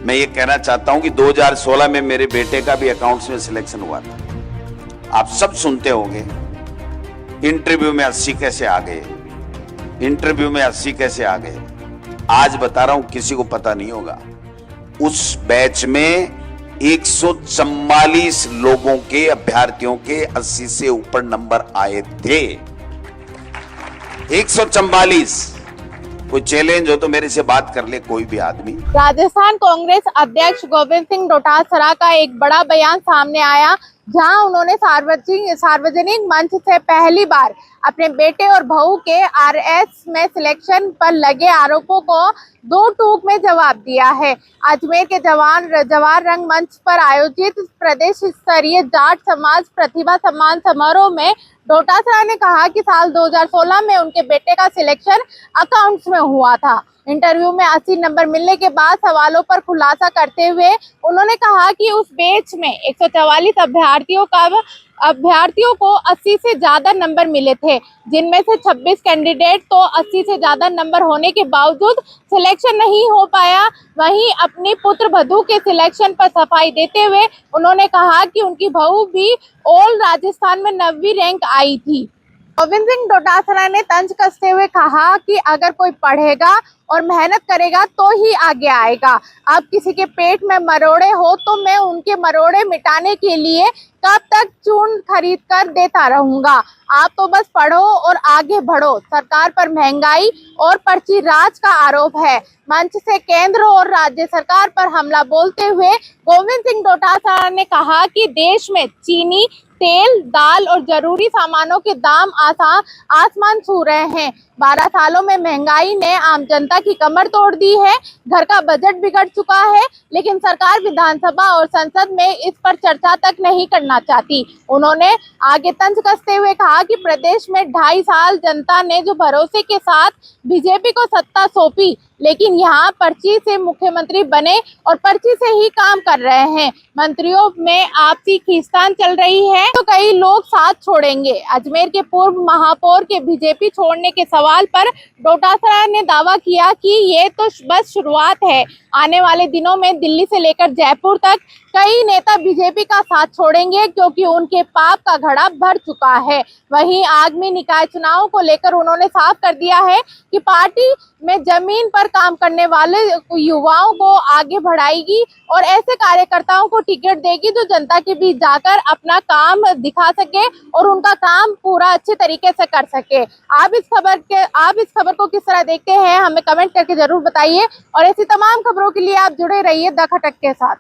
मैं ये कहना चाहता हूं कि 2016 में मेरे बेटे का भी अकाउंट्स में सिलेक्शन हुआ था। आप सब सुनते होंगे, इंटरव्यू में 80 कैसे आ गए, इंटरव्यू में 80 कैसे आ गए। आज बता रहा हूं, किसी को पता नहीं होगा, उस बैच में 144 लोगों के, अभ्यर्थियों के 80 से ऊपर नंबर आए थे। 144। कोई चैलेंज हो तो मेरे से बात कर ले कोई भी आदमी। राजस्थान कांग्रेस अध्यक्ष गोविंद सिंह डोटासरा का एक बड़ा बयान सामने आया, जहां उन्होंने सार्वजनिक मंच से पहली बार अपने बेटे और बहू के आरएस में सिलेक्शन पर लगे आरोपों को दो टूक में जवाब दिया है। अजमेर के जवाहर रंग मंच पर आयोजित प्रदेश स्तरीय जाट समाज प्रतिभा सम्मान समारोह में डोटासरा ने कहा कि साल 2016 में उनके बेटे का सिलेक्शन अकाउंट्स में हुआ था। इंटरव्यू में 80 नंबर मिलने के बाद सवालों पर खुलासा करते हुए उन्होंने कहा कि उस बैच में 144 अभ्यर्थियों को 80 से ज्यादा नंबर मिले थे, जिनमें से 26 कैंडिडेट तो 80 से ज्यादा नंबर होने के बावजूद सिलेक्शन नहीं हो पाया। वहीं अपनी पुत्र वधू के सिलेक्शन पर सफाई देते हुए उन्होंने कहा कि उनकी बहू भी ऑल राजस्थान में 9वीं रैंक आई थी। गोविंद सिंह डोटासरा ने तंज कसते हुए कहा कि अगर कोई पढ़ेगा और मेहनत करेगा तो ही आगे आएगा। अब किसी के पेट में मरोड़े हो तो मैं उनके मरोड़े मिटाने के लिए कब तक चूर्ण खरीद कर देता रहूंगा। आप तो बस पढ़ो और आगे बढ़ो। सरकार पर महंगाई और पर्ची राज का आरोप है। मंच से केंद्र और राज्य सरकार पर हमला बोलते हुए गोविंद सिंह डोटासरा ने कहा कि देश में चीनी, तेल, दाल और जरूरी सामानों के दाम आसमान छू रहे हैं। 12 सालों में महंगाई ने आम जनता की कमर तोड़ दी है। घर का बजट बिगड़ चुका है, लेकिन सरकार विधानसभा और संसद में इस पर चर्चा तक नहीं करना चाहती। उन्होंने आगे तंज कसते हुए कहा कि प्रदेश में 2.5 साल जनता ने जो भरोसे के साथ बीजेपी को सत्ता सौंपी, लेकिन यहाँ पर्ची से मुख्यमंत्री बने और पर्ची से ही काम कर रहे हैं। मंत्रियों में आपसी खींचतान चल रही है तो कई लोग साथ छोड़ेंगे। अजमेर के पूर्व महापौर के बीजेपी छोड़ने के सवाल पर डोटासरा ने दावा किया कि ये तो बस शुरुआत है। आने वाले दिनों में दिल्ली से लेकर जयपुर तक कई नेता बीजेपी का साथ छोड़ेंगे, क्योंकि उनके पाप का घड़ा भर चुका है। वहीं आगामी निकाय चुनाव को लेकर उन्होंने साफ कर दिया है कि पार्टी में जमीन पर काम करने वाले युवाओं को आगे बढ़ाएगी और ऐसे कार्यकर्ताओं को टिकट देगी जो जनता के बीच जाकर अपना काम दिखा सके और उनका काम पूरा अच्छे तरीके से कर सके। आप इस खबर को किस तरह देखते हैं, हमें कमेंट करके जरूर बताइए और ऐसी तमाम खबरों के लिए आप जुड़े रहिए द खटक के साथ।